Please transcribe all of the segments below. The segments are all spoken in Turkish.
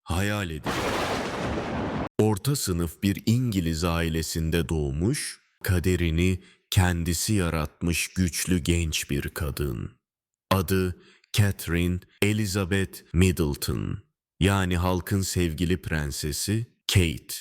hayal edin. Orta sınıf bir İngiliz ailesinde doğmuş, kaderini kendisi yaratmış güçlü genç bir kadın. Adı Catherine Elizabeth Middleton. Yani halkın sevgili prensesi Kate.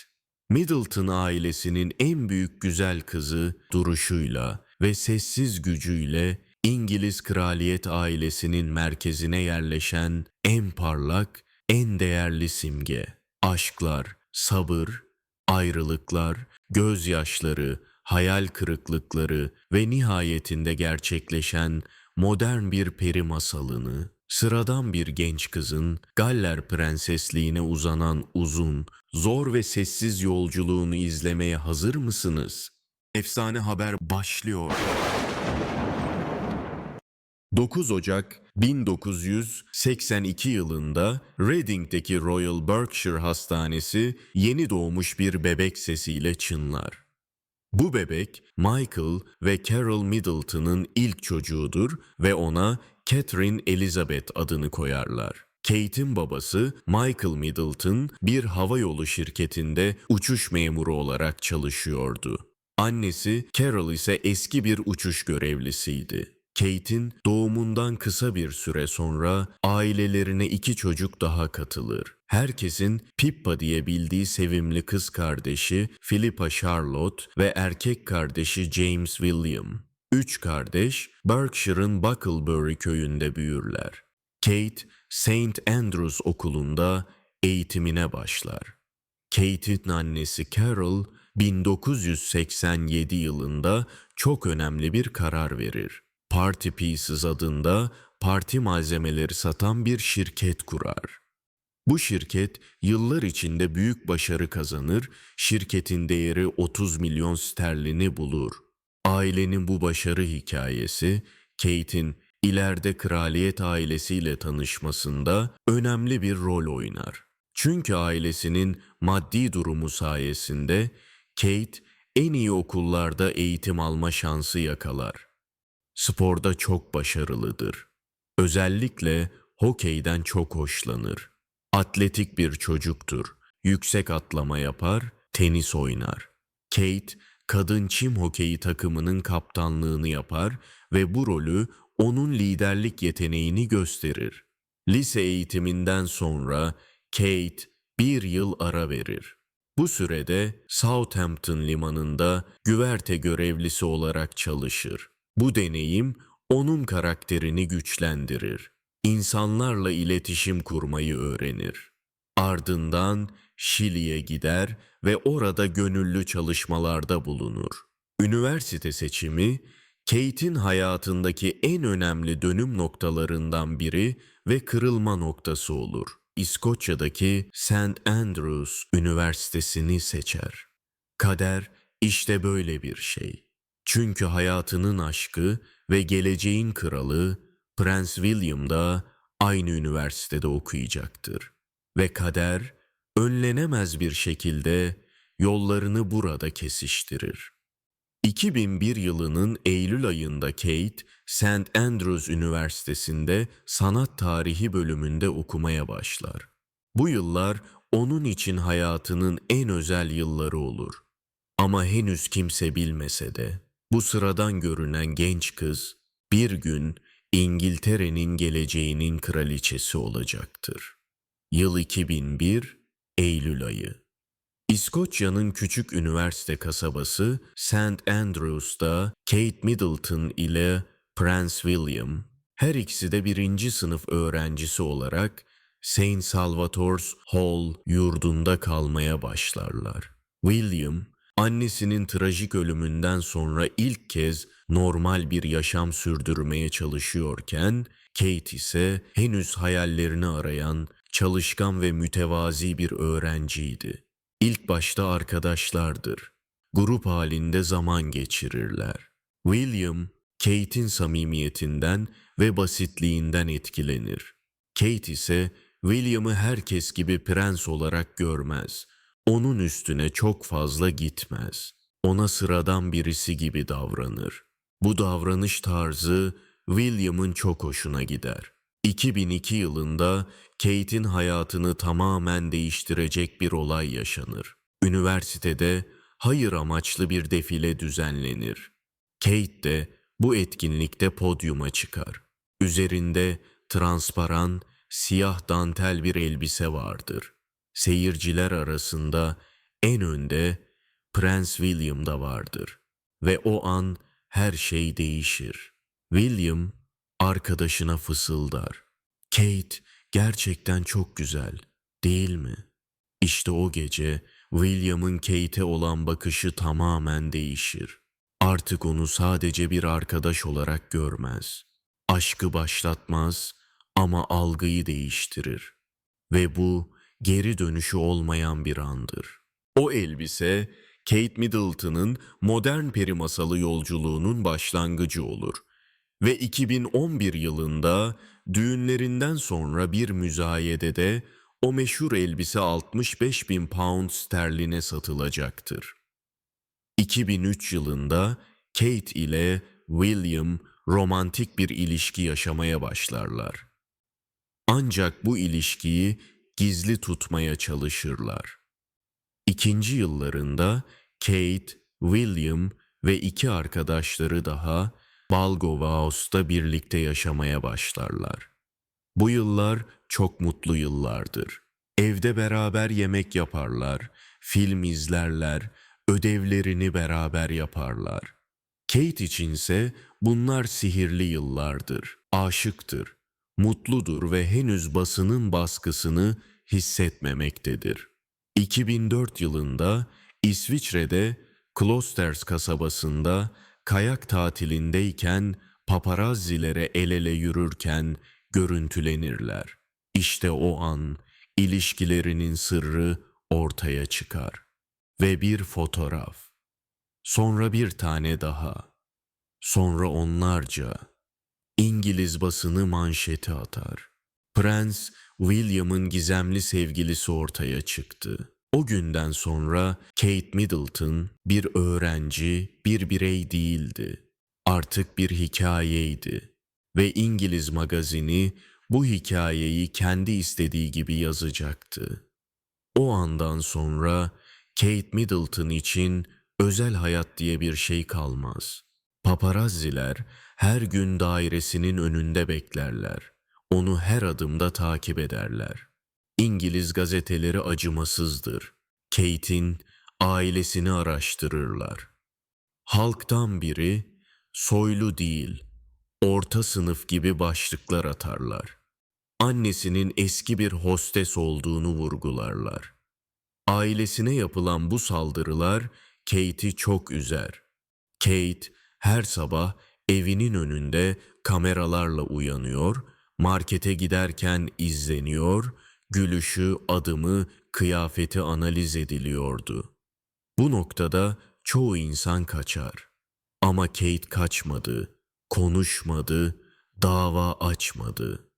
Middleton ailesinin en büyük güzel kızı duruşuyla ve sessiz gücüyle İngiliz kraliyet ailesinin merkezine yerleşen en parlak, en değerli simge. Aşklar, sabır, ayrılıklar, gözyaşları, hayal kırıklıkları ve nihayetinde gerçekleşen modern bir peri masalını, sıradan bir genç kızın Galler prensesliğine uzanan uzun, zor ve sessiz yolculuğunu izlemeye hazır mısınız? Efsane haber başlıyor. 9 Ocak 1982 yılında Reading'deki Royal Berkshire Hastanesi yeni doğmuş bir bebek sesiyle çınlar. Bu bebek Michael ve Carol Middleton'ın ilk çocuğudur ve ona Catherine Elizabeth adını koyarlar. Kate'in babası Michael Middleton bir havayolu şirketinde uçuş memuru olarak çalışıyordu. Annesi Carol ise eski bir uçuş görevlisiydi. Kate'in doğumundan kısa bir süre sonra ailelerine 2 çocuk daha katılır. Herkesin Pippa diye bildiği sevimli kız kardeşi Philippa Charlotte ve erkek kardeşi James William. 3 kardeş Berkshire'ın Bucklebury köyünde büyürler. Kate, St. Andrews okulunda eğitimine başlar. Kate'in annesi Carol, 1987 yılında çok önemli bir karar verir. Party Pieces adında parti malzemeleri satan bir şirket kurar. Bu şirket yıllar içinde büyük başarı kazanır, şirketin değeri 30 milyon sterlini bulur. Ailenin bu başarı hikayesi, Kate'in ileride kraliyet ailesiyle tanışmasında önemli bir rol oynar. Çünkü ailesinin maddi durumu sayesinde Kate en iyi okullarda eğitim alma şansı yakalar. Sporda çok başarılıdır. Özellikle hokeyden çok hoşlanır. Atletik bir çocuktur. Yüksek atlama yapar, tenis oynar. Kate, kadın çim hokeyi takımının kaptanlığını yapar ve bu rolü onun liderlik yeteneğini gösterir. Lise eğitiminden sonra Kate 1 yıl ara verir. Bu sürede Southampton limanında güverte görevlisi olarak çalışır. Bu deneyim onun karakterini güçlendirir. İnsanlarla iletişim kurmayı öğrenir. Ardından Şili'ye gider ve orada gönüllü çalışmalarda bulunur. Üniversite seçimi, Kate'in hayatındaki en önemli dönüm noktalarından biri ve kırılma noktası olur. İskoçya'daki St. Andrews Üniversitesi'ni seçer. Kader işte böyle bir şey. Çünkü hayatının aşkı ve geleceğin kralı Prens William da aynı üniversitede okuyacaktır. Ve kader önlenemez bir şekilde yollarını burada kesiştirir. 2001 yılının Eylül ayında Kate, St. Andrews Üniversitesi'nde sanat tarihi bölümünde okumaya başlar. Bu yıllar onun için hayatının en özel yılları olur. Ama henüz kimse bilmese de bu sıradan görünen genç kız bir gün İngiltere'nin geleceğinin kraliçesi olacaktır. Yıl 2001, Eylül ayı. İskoçya'nın küçük üniversite kasabası St. Andrews'ta Kate Middleton ile Prens William, her ikisi de 1. sınıf öğrencisi olarak St. Salvator's Hall yurdunda kalmaya başlarlar. William, annesinin trajik ölümünden sonra ilk kez normal bir yaşam sürdürmeye çalışıyorken, Kate ise henüz hayallerini arayan, çalışkan ve mütevazi bir öğrenciydi. İlk başta arkadaşlardır. Grup halinde zaman geçirirler. William, Kate'in samimiyetinden ve basitliğinden etkilenir. Kate ise William'ı herkes gibi prens olarak görmez. Onun üstüne çok fazla gitmez. Ona sıradan birisi gibi davranır. Bu davranış tarzı William'ın çok hoşuna gider. 2002 yılında Kate'in hayatını tamamen değiştirecek bir olay yaşanır. Üniversitede hayır amaçlı bir defile düzenlenir. Kate de bu etkinlikte podyuma çıkar. Üzerinde transparan, siyah dantel bir elbise vardır. Seyirciler arasında en önde Prens William da vardır. Ve o an her şey değişir. William arkadaşına fısıldar. Kate gerçekten çok güzel, değil mi? İşte o gece William'ın Kate'e olan bakışı tamamen değişir. Artık onu sadece bir arkadaş olarak görmez. Aşkı başlatmaz ama algıyı değiştirir. Ve bu geri dönüşü olmayan bir andır. O elbise Kate Middleton'ın modern peri masalı yolculuğunun başlangıcı olur. Ve 2011 yılında düğünlerinden sonra bir müzayedede o meşhur elbise 65 bin pound sterline satılacaktır. 2003 yılında Kate ile William romantik bir ilişki yaşamaya başlarlar. Ancak bu ilişkiyi gizli tutmaya çalışırlar. İkinci yıllarında Kate, William ve iki arkadaşları daha Balgowhouse'da birlikte yaşamaya başlarlar. Bu yıllar çok mutlu yıllardır. Evde beraber yemek yaparlar, film izlerler, ödevlerini beraber yaparlar. Kate içinse bunlar sihirli yıllardır. Aşıktır, mutludur ve henüz basının baskısını hissetmemektedir. 2004 yılında İsviçre'de Klosters kasabasında kayak tatilindeyken paparazzilere el ele yürürken görüntülenirler. İşte o an ilişkilerinin sırrı ortaya çıkar. Ve bir fotoğraf. Sonra bir tane daha. Sonra onlarca. İngiliz basını manşeti atar. Prens William'ın gizemli sevgilisi ortaya çıktı. O günden sonra Kate Middleton bir öğrenci, bir birey değildi. Artık bir hikayeydi. Ve İngiliz magazini bu hikayeyi kendi istediği gibi yazacaktı. O andan sonra Kate Middleton için özel hayat diye bir şey kalmaz. Paparazziler her gün dairesinin önünde beklerler. Onu her adımda takip ederler. İngiliz gazeteleri acımasızdır. Kate'in ailesini araştırırlar. Halktan biri, soylu değil, orta sınıf gibi başlıklar atarlar. Annesinin eski bir hostes olduğunu vurgularlar. Ailesine yapılan bu saldırılar Kate'i çok üzer. Kate her sabah evinin önünde kameralarla uyanıyor, markete giderken izleniyor, gülüşü, adımı, kıyafeti analiz ediliyordu. Bu noktada çoğu insan kaçar. Ama Kate kaçmadı, konuşmadı, dava açmadı,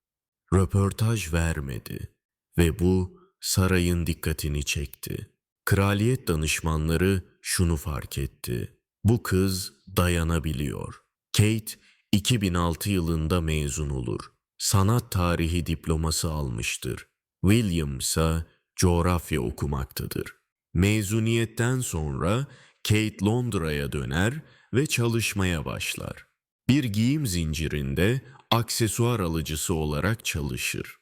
röportaj vermedi ve bu sarayın dikkatini çekti. Kraliyet danışmanları şunu fark etti. Bu kız dayanabiliyor. Kate 2006 yılında mezun olur. Sanat tarihi diploması almıştır. William ise coğrafya okumaktadır. Mezuniyetten sonra Kate Londra'ya döner ve çalışmaya başlar. Bir giyim zincirinde aksesuar alıcısı olarak çalışır.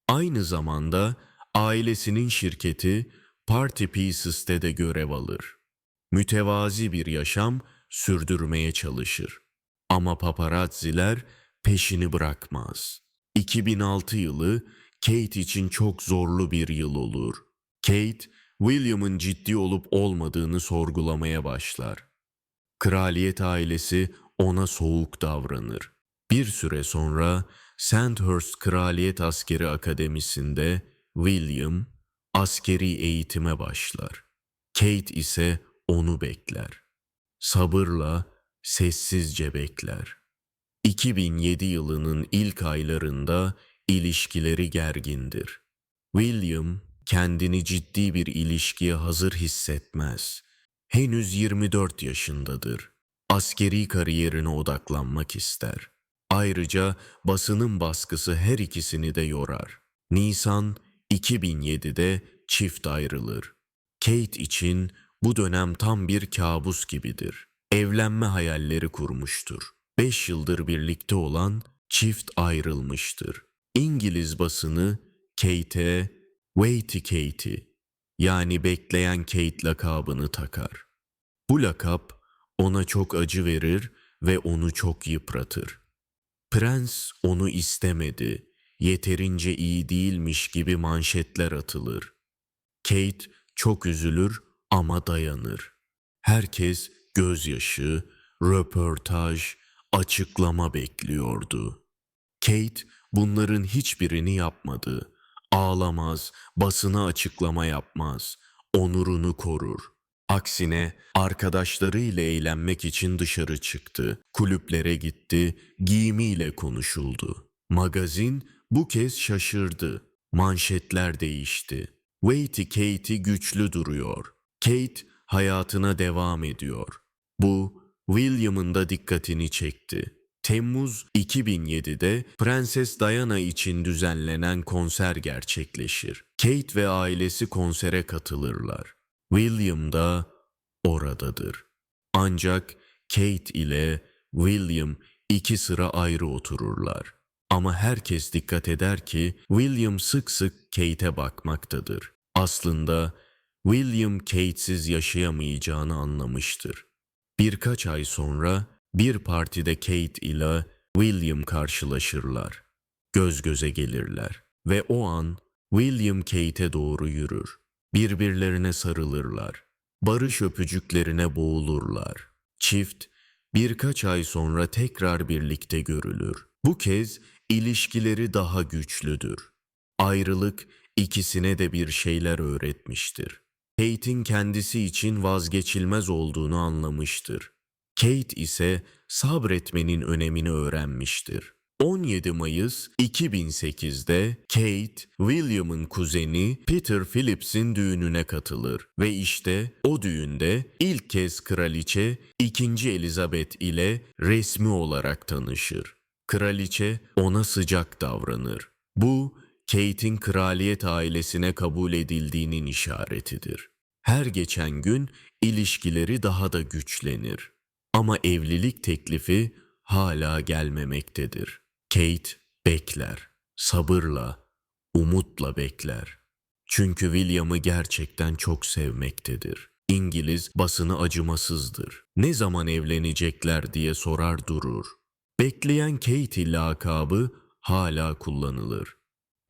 Aynı zamanda ailesinin şirketi Party Pieces'te de görev alır. Mütevazi bir yaşam sürdürmeye çalışır. Ama paparazziler peşini bırakmaz. 2006 yılı Kate için çok zorlu bir yıl olur. Kate, William'ın ciddi olup olmadığını sorgulamaya başlar. Kraliyet ailesi ona soğuk davranır. Bir süre sonra Sandhurst Kraliyet Askeri Akademisi'nde William askeri eğitime başlar. Kate ise onu bekler. Sabırla, sessizce bekler. 2007 yılının ilk aylarında ilişkileri gergindir. William kendini ciddi bir ilişkiye hazır hissetmez. Henüz 24 yaşındadır. Askeri kariyerine odaklanmak ister. Ayrıca basının baskısı her ikisini de yorar. Nisan 2007'de çift ayrılır. Kate için bu dönem tam bir kabus gibidir. Evlenme hayalleri kurmuştur. 5 yıldır birlikte olan çift ayrılmıştır. İngiliz basını Kate'e "Waity Katie" yani bekleyen Kate lakabını takar. Bu lakap ona çok acı verir ve onu çok yıpratır. Prens onu istemedi, yeterince iyi değilmiş gibi manşetler atılır. Kate çok üzülür ama dayanır. Herkes gözyaşı, röportaj, açıklama bekliyordu. Kate bunların hiçbirini yapmadı. Ağlamaz, basına açıklama yapmaz, onurunu korur. Aksine arkadaşlarıyla eğlenmek için dışarı çıktı, kulüplere gitti, giyimiyle konuşuldu. Magazin bu kez şaşırdı. Manşetler değişti. Waity Katie güçlü duruyor. Kate hayatına devam ediyor. Bu William'ın da dikkatini çekti. Temmuz 2007'de Prenses Diana için düzenlenen konser gerçekleşir. Kate ve ailesi konsere katılırlar. William da oradadır. Ancak Kate ile William 2 sıra ayrı otururlar. Ama herkes dikkat eder ki William sık sık Kate'e bakmaktadır. Aslında William Kate'siz yaşayamayacağını anlamıştır. Birkaç ay sonra bir partide Kate ile William karşılaşırlar. Göz göze gelirler ve o an William Kate'e doğru yürür. Birbirlerine sarılırlar. Barış öpücüklerine boğulurlar. Çift birkaç ay sonra tekrar birlikte görülür. Bu kez ilişkileri daha güçlüdür. Ayrılık ikisine de bir şeyler öğretmiştir. Kate'in kendisi için vazgeçilmez olduğunu anlamıştır. Kate ise sabretmenin önemini öğrenmiştir. 17 Mayıs 2008'de Kate, William'ın kuzeni Peter Phillips'in düğününe katılır ve işte o düğünde ilk kez kraliçe 2. Elizabeth ile resmi olarak tanışır. Kraliçe ona sıcak davranır. Bu, Kate'in kraliyet ailesine kabul edildiğinin işaretidir. Her geçen gün ilişkileri daha da güçlenir. Ama evlilik teklifi hala gelmemektedir. Kate bekler, sabırla, umutla bekler. Çünkü William'ı gerçekten çok sevmektedir. İngiliz basını acımasızdır. Ne zaman evlenecekler diye sorar durur. Bekleyen Katie lakabı hala kullanılır.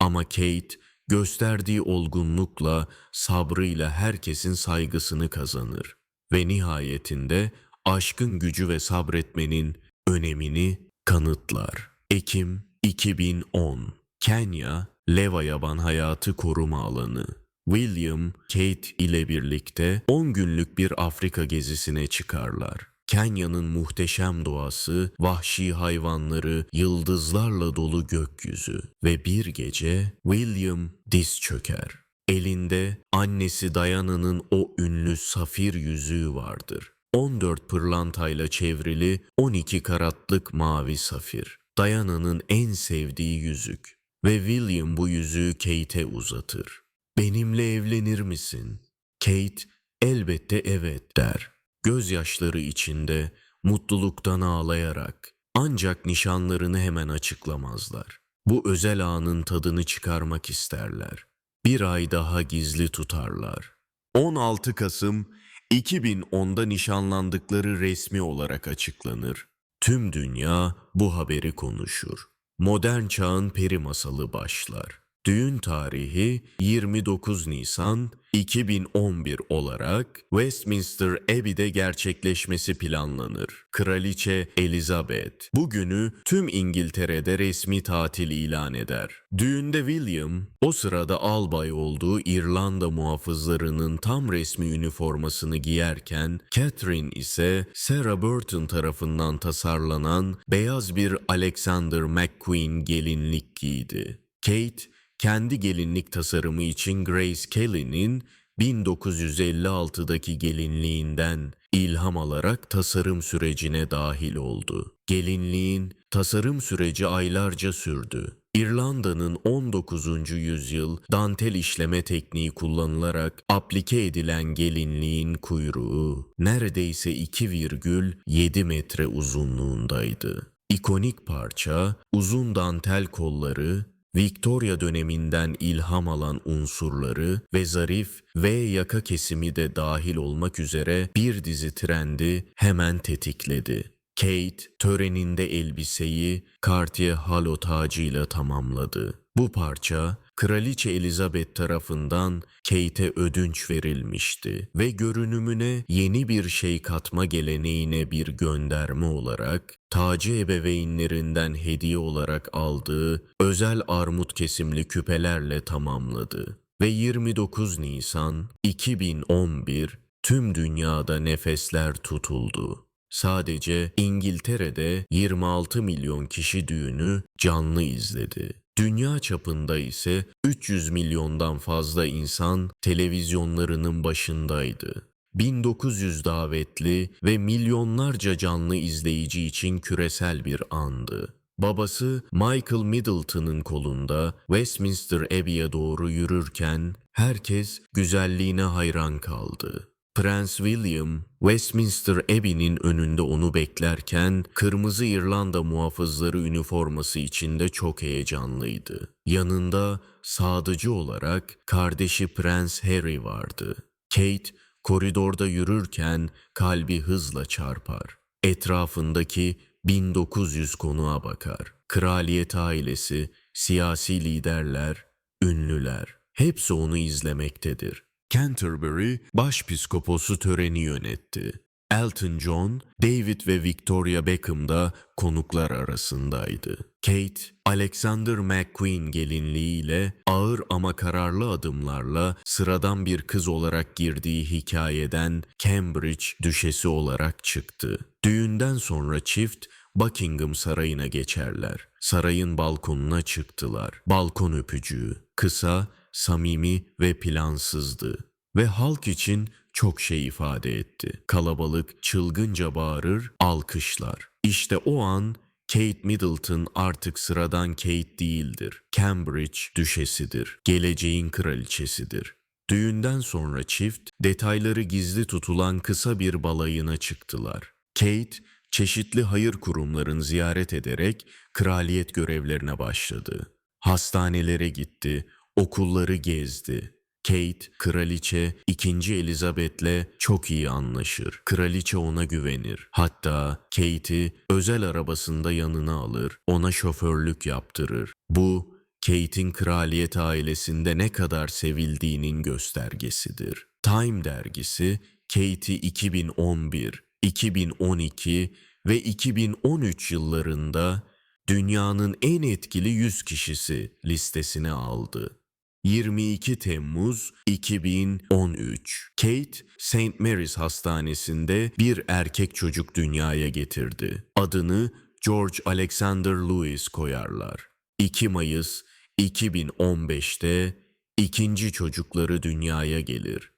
Ama Kate gösterdiği olgunlukla, sabrıyla herkesin saygısını kazanır ve nihayetinde aşkın gücü ve sabretmenin önemini kanıtlar. Ekim 2010. Kenya, Leva Yaban Hayatı Koruma Alanı. William, Kate ile birlikte 10 günlük bir Afrika gezisine çıkarlar. Kenya'nın muhteşem doğası, vahşi hayvanları, yıldızlarla dolu gökyüzü ve bir gece William diz çöker. Elinde annesi Diana'nın o ünlü safir yüzüğü vardır. 14 pırlantayla çevrili 12 karatlık mavi safir. Diana'nın en sevdiği yüzük ve William bu yüzüğü Kate'e uzatır. "Benimle evlenir misin?" Kate elbette evet der. Gözyaşları içinde, mutluluktan ağlayarak. Ancak nişanlarını hemen açıklamazlar. Bu özel anın tadını çıkarmak isterler. Bir ay daha gizli tutarlar. 16 Kasım 2010'da nişanlandıkları resmi olarak açıklanır. Tüm dünya bu haberi konuşur. Modern çağın peri masalı başlar. Düğün tarihi 29 Nisan 2011 olarak Westminster Abbey'de gerçekleşmesi planlanır. Kraliçe Elizabeth bu günü tüm İngiltere'de resmi tatil ilan eder. Düğünde William, o sırada albay olduğu İrlanda muhafızlarının tam resmi üniformasını giyerken, Catherine ise Sarah Burton tarafından tasarlanan beyaz bir Alexander McQueen gelinlik giydi. Kate, kendi gelinlik tasarımı için Grace Kelly'nin 1956'daki gelinliğinden ilham alarak tasarım sürecine dahil oldu. Gelinliğin tasarım süreci aylarca sürdü. İrlanda'nın 19. yüzyıl dantel işleme tekniği kullanılarak aplike edilen gelinliğin kuyruğu neredeyse 2,7 metre uzunluğundaydı. İkonik parça, uzun dantel kolları, Victoria döneminden ilham alan unsurları ve zarif V yaka kesimi de dahil olmak üzere bir dizi trendi hemen tetikledi. Kate töreninde elbiseyi Cartier halo tacıyla tamamladı. Bu parça Kraliçe Elizabeth tarafından Kate'e ödünç verilmişti ve görünümüne yeni bir şey katma geleneğine bir gönderme olarak tacı ebeveynlerinden hediye olarak aldığı özel armut kesimli küpelerle tamamladı. Ve 29 Nisan 2011 tüm dünyada nefesler tutuldu. Sadece İngiltere'de 26 milyon kişi düğünü canlı izledi. Dünya çapında ise 300 milyondan fazla insan televizyonlarının başındaydı. 1900 davetli ve milyonlarca canlı izleyici için küresel bir andı. Babası Michael Middleton'ın kolunda Westminster Abbey'e doğru yürürken herkes güzelliğine hayran kaldı. Prens William, Westminster Abbey'nin önünde onu beklerken kırmızı İrlanda muhafızları üniforması içinde çok heyecanlıydı. Yanında sadıcı olarak kardeşi Prens Harry vardı. Kate koridorda yürürken kalbi hızla çarpar. Etrafındaki 1900 konuğa bakar. Kraliyet ailesi, siyasi liderler, ünlüler. Hepsi onu izlemektedir. Canterbury başpiskoposu töreni yönetti. Elton John, David ve Victoria Beckham da konuklar arasındaydı. Kate, Alexander McQueen gelinliğiyle ağır ama kararlı adımlarla sıradan bir kız olarak girdiği hikayeden Cambridge düşesi olarak çıktı. Düğünden sonra çift Buckingham Sarayı'na geçerler. Sarayın balkonuna çıktılar. Balkon öpücüğü, kısa, samimi ve plansızdı. Ve halk için çok şey ifade etti. Kalabalık çılgınca bağırır, alkışlar. İşte o an Kate Middleton artık sıradan Kate değildir. Cambridge düşesidir. Geleceğin kraliçesidir. Düğünden sonra çift detayları gizli tutulan kısa bir balayına çıktılar. Kate çeşitli hayır kurumlarını ziyaret ederek kraliyet görevlerine başladı. Hastanelere gitti, okulları gezdi. Kate, kraliçe 2. Elizabeth'le çok iyi anlaşır. Kraliçe ona güvenir. Hatta Kate'i özel arabasında yanına alır, ona şoförlük yaptırır. Bu, Kate'in kraliyet ailesinde ne kadar sevildiğinin göstergesidir. Time dergisi, Kate'i 2011, 2012 ve 2013 yıllarında dünyanın en etkili 100 kişisi listesine aldı. 22 Temmuz 2013. Kate, St. Mary's Hastanesi'nde bir erkek çocuk dünyaya getirdi. Adını George Alexander Louis koyarlar. 2 Mayıs 2015'te ikinci çocukları dünyaya gelir.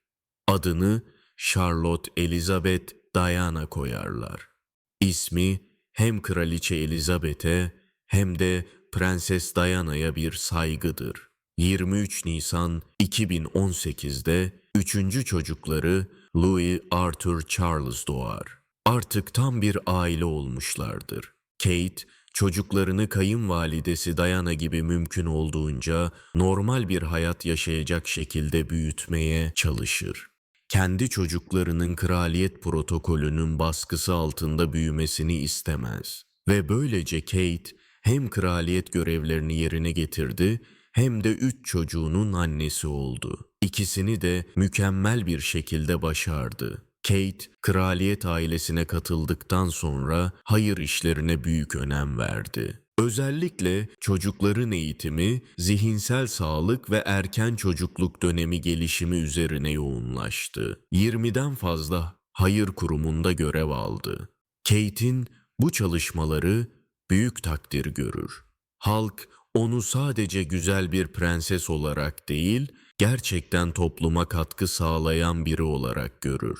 Adını Charlotte Elizabeth Diana koyarlar. İsmi hem Kraliçe Elizabeth'e hem de Prenses Diana'ya bir saygıdır. 23 Nisan 2018'de üçüncü çocukları Louis Arthur Charles doğar. Artık tam bir aile olmuşlardır. Kate, çocuklarını kayınvalidesi Diana gibi mümkün olduğunca normal bir hayat yaşayacak şekilde büyütmeye çalışır. Kendi çocuklarının kraliyet protokolünün baskısı altında büyümesini istemez. Ve böylece Kate hem kraliyet görevlerini yerine getirdi hem de 3 çocuğunun annesi oldu. İkisini de mükemmel bir şekilde başardı. Kate, kraliyet ailesine katıldıktan sonra hayır işlerine büyük önem verdi. Özellikle çocukların eğitimi, zihinsel sağlık ve erken çocukluk dönemi gelişimi üzerine yoğunlaştı. 20'den fazla hayır kurumunda görev aldı. Kate'in bu çalışmaları büyük takdir görür. Halk onu sadece güzel bir prenses olarak değil, gerçekten topluma katkı sağlayan biri olarak görür.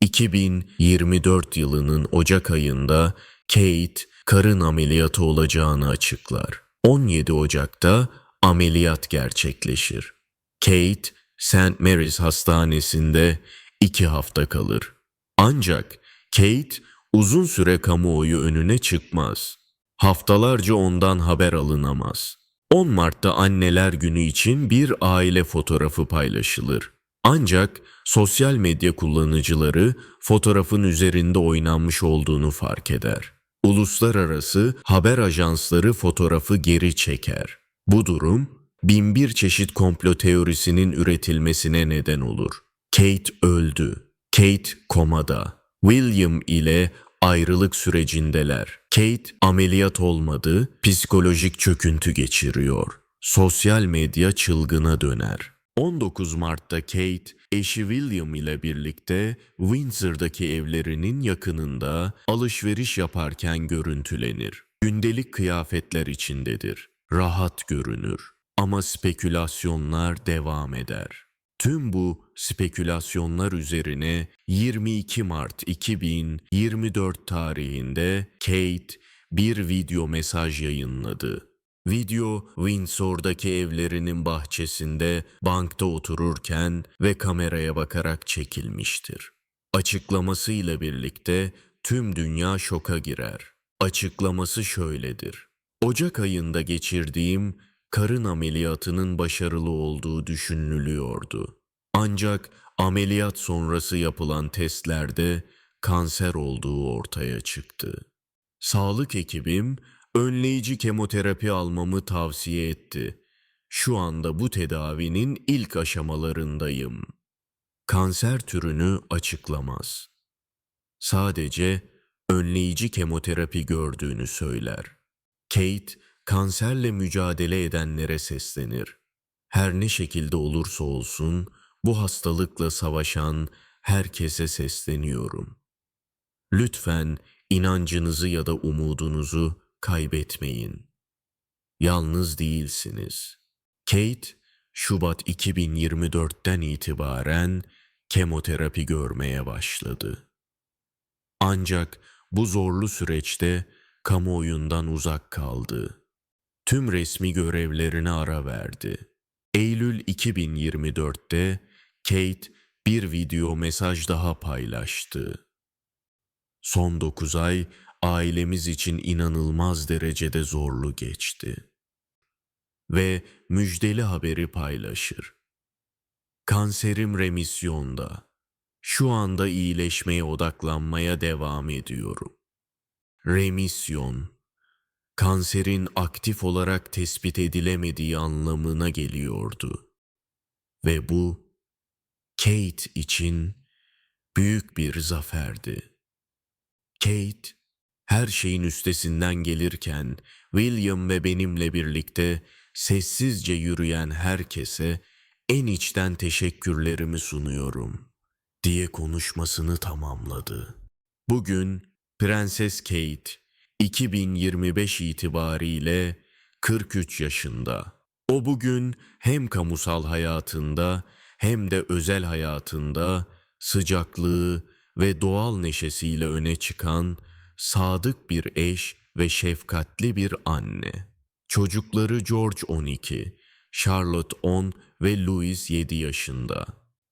2024 yılının Ocak ayında Kate, karın ameliyatı olacağını açıklar. 17 Ocak'ta ameliyat gerçekleşir. Kate, St. Mary's Hastanesi'nde 2 hafta kalır. Ancak Kate uzun süre kamuoyu önüne çıkmaz. Haftalarca ondan haber alınamaz. 10 Mart'ta Anneler Günü için bir aile fotoğrafı paylaşılır. Ancak sosyal medya kullanıcıları fotoğrafın üzerinde oynanmış olduğunu fark eder. Uluslararası haber ajansları fotoğrafı geri çeker. Bu durum, binbir çeşit komplo teorisinin üretilmesine neden olur. Kate öldü. Kate komada. William ile ayrılık sürecindeler. Kate ameliyat olmadı, psikolojik çöküntü geçiriyor. Sosyal medya çılgına döner. 19 Mart'ta Kate, eşi William ile birlikte Windsor'daki evlerinin yakınında alışveriş yaparken görüntülenir. Gündelik kıyafetler içindedir. Rahat görünür. Ama spekülasyonlar devam eder. Tüm bu spekülasyonlar üzerine 22 Mart 2024 tarihinde Kate bir video mesaj yayınladı. Video, Windsor'daki evlerinin bahçesinde bankta otururken ve kameraya bakarak çekilmiştir. Açıklamasıyla birlikte tüm dünya şoka girer. Açıklaması şöyledir: Ocak ayında geçirdiğim karın ameliyatının başarılı olduğu düşünülüyordu. Ancak ameliyat sonrası yapılan testlerde kanser olduğu ortaya çıktı. Sağlık ekibim önleyici kemoterapi almamı tavsiye etti. Şu anda bu tedavinin ilk aşamalarındayım. Kanser türünü açıklamaz. Sadece önleyici kemoterapi gördüğünü söyler. Kate, kanserle mücadele edenlere seslenir. Her ne şekilde olursa olsun bu hastalıkla savaşan herkese sesleniyorum. Lütfen inancınızı ya da umudunuzu kaybetmeyin. Yalnız değilsiniz. Kate, Şubat 2024'ten itibaren kemoterapi görmeye başladı. Ancak bu zorlu süreçte kamuoyundan uzak kaldı. Tüm resmi görevlerine ara verdi. Eylül 2024'te Kate bir video mesaj daha paylaştı. Son 9 ay ailemiz için inanılmaz derecede zorlu geçti. Ve müjdeli haberi paylaşır. Kanserim remisyonda. Şu anda iyileşmeye odaklanmaya devam ediyorum. Remisyon, kanserin aktif olarak tespit edilemediği anlamına geliyordu. Ve bu, Kate için büyük bir zaferdi. Kate, her şeyin üstesinden gelirken William ve benimle birlikte sessizce yürüyen herkese en içten teşekkürlerimi sunuyorum diye konuşmasını tamamladı. Bugün Prenses Kate 2025 itibariyle 43 yaşında. O bugün hem kamusal hayatında hem de özel hayatında sıcaklığı ve doğal neşesiyle öne çıkan sadık bir eş ve şefkatli bir anne. Çocukları George 12, Charlotte 10 ve Louis 7 yaşında.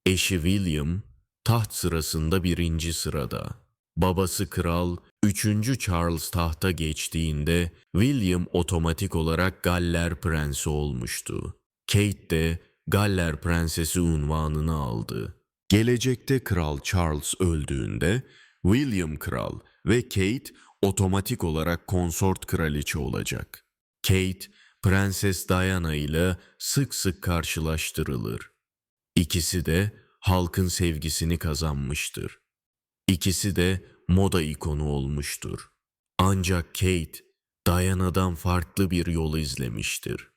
Eşi William taht sırasında 1. sırada. Babası kral 3. Charles tahta geçtiğinde William otomatik olarak Galler Prensi olmuştu. Kate de Galler Prensesi unvanını aldı. Gelecekte Kral Charles öldüğünde William kral ve Kate otomatik olarak konsort kraliçe olacak. Kate, Prenses Diana ile sık sık karşılaştırılır. İkisi de halkın sevgisini kazanmıştır. İkisi de moda ikonu olmuştur. Ancak Kate, Diana'dan farklı bir yol izlemiştir.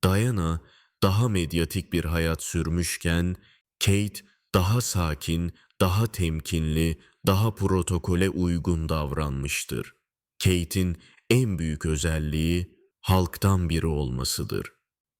Diana daha medyatik bir hayat sürmüşken, Kate daha sakin, daha temkinli, daha protokole uygun davranmıştır. Kate'in en büyük özelliği halktan biri olmasıdır.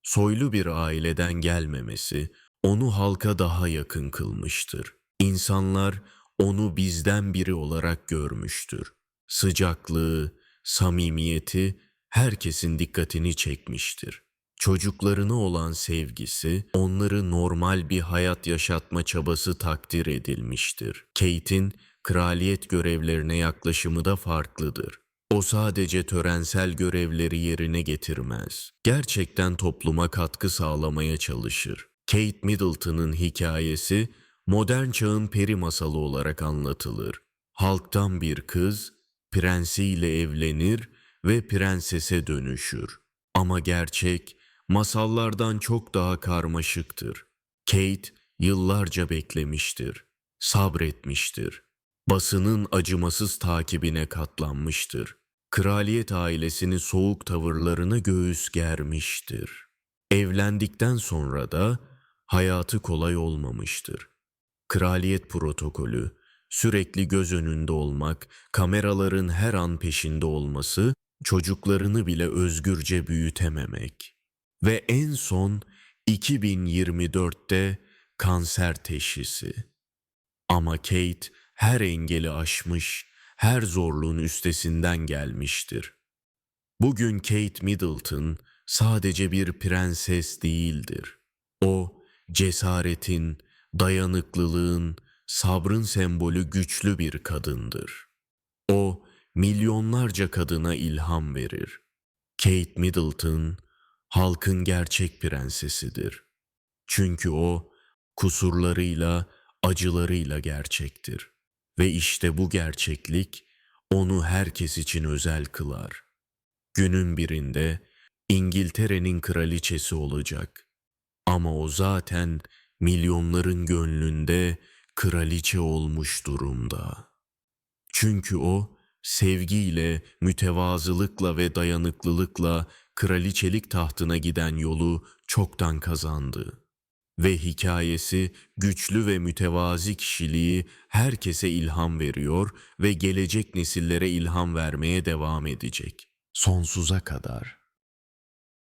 Soylu bir aileden gelmemesi onu halka daha yakın kılmıştır. İnsanlar onu bizden biri olarak görmüştür. Sıcaklığı, samimiyeti herkesin dikkatini çekmiştir. Çocuklarına olan sevgisi, onları normal bir hayat yaşatma çabası takdir edilmiştir. Kate'in kraliyet görevlerine yaklaşımı da farklıdır. O sadece törensel görevleri yerine getirmez. Gerçekten topluma katkı sağlamaya çalışır. Kate Middleton'ın hikayesi modern çağın peri masalı olarak anlatılır. Halktan bir kız, prensiyle evlenir ve prensese dönüşür. Ama gerçek, masallardan çok daha karmaşıktır. Kate yıllarca beklemiştir, sabretmiştir. Basının acımasız takibine katlanmıştır. Kraliyet ailesinin soğuk tavırlarına göğüs germiştir. Evlendikten sonra da hayatı kolay olmamıştır. Kraliyet protokolü, sürekli göz önünde olmak, kameraların her an peşinde olması, çocuklarını bile özgürce büyütememek. Ve en son 2024'te kanser teşhisi. Ama Kate her engeli aşmış, her zorluğun üstesinden gelmiştir. Bugün Kate Middleton sadece bir prenses değildir. O, cesaretin, dayanıklılığın, sabrın sembolü güçlü bir kadındır. O, milyonlarca kadına ilham verir. Kate Middleton, halkın gerçek prensesidir. Çünkü o, kusurlarıyla, acılarıyla gerçektir. Ve işte bu gerçeklik, onu herkes için özel kılar. Günün birinde İngiltere'nin kraliçesi olacak. Ama o zaten milyonların gönlünde kraliçe olmuş durumda. Çünkü o sevgiyle, mütevazılıkla ve dayanıklılıkla kraliçelik tahtına giden yolu çoktan kazandı. Ve hikayesi güçlü ve mütevazi kişiliği herkese ilham veriyor ve gelecek nesillere ilham vermeye devam edecek. Sonsuza kadar.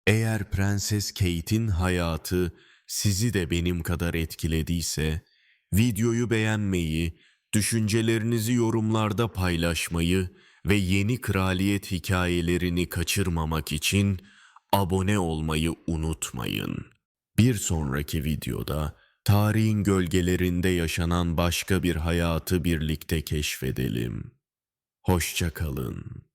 Eğer Prenses Kate'in hayatı sizi de benim kadar etkilediyse, videoyu beğenmeyi, düşüncelerinizi yorumlarda paylaşmayı ve yeni kraliyet hikayelerini kaçırmamak için abone olmayı unutmayın. Bir sonraki videoda tarihin gölgelerinde yaşanan başka bir hayatı birlikte keşfedelim. Hoşça kalın.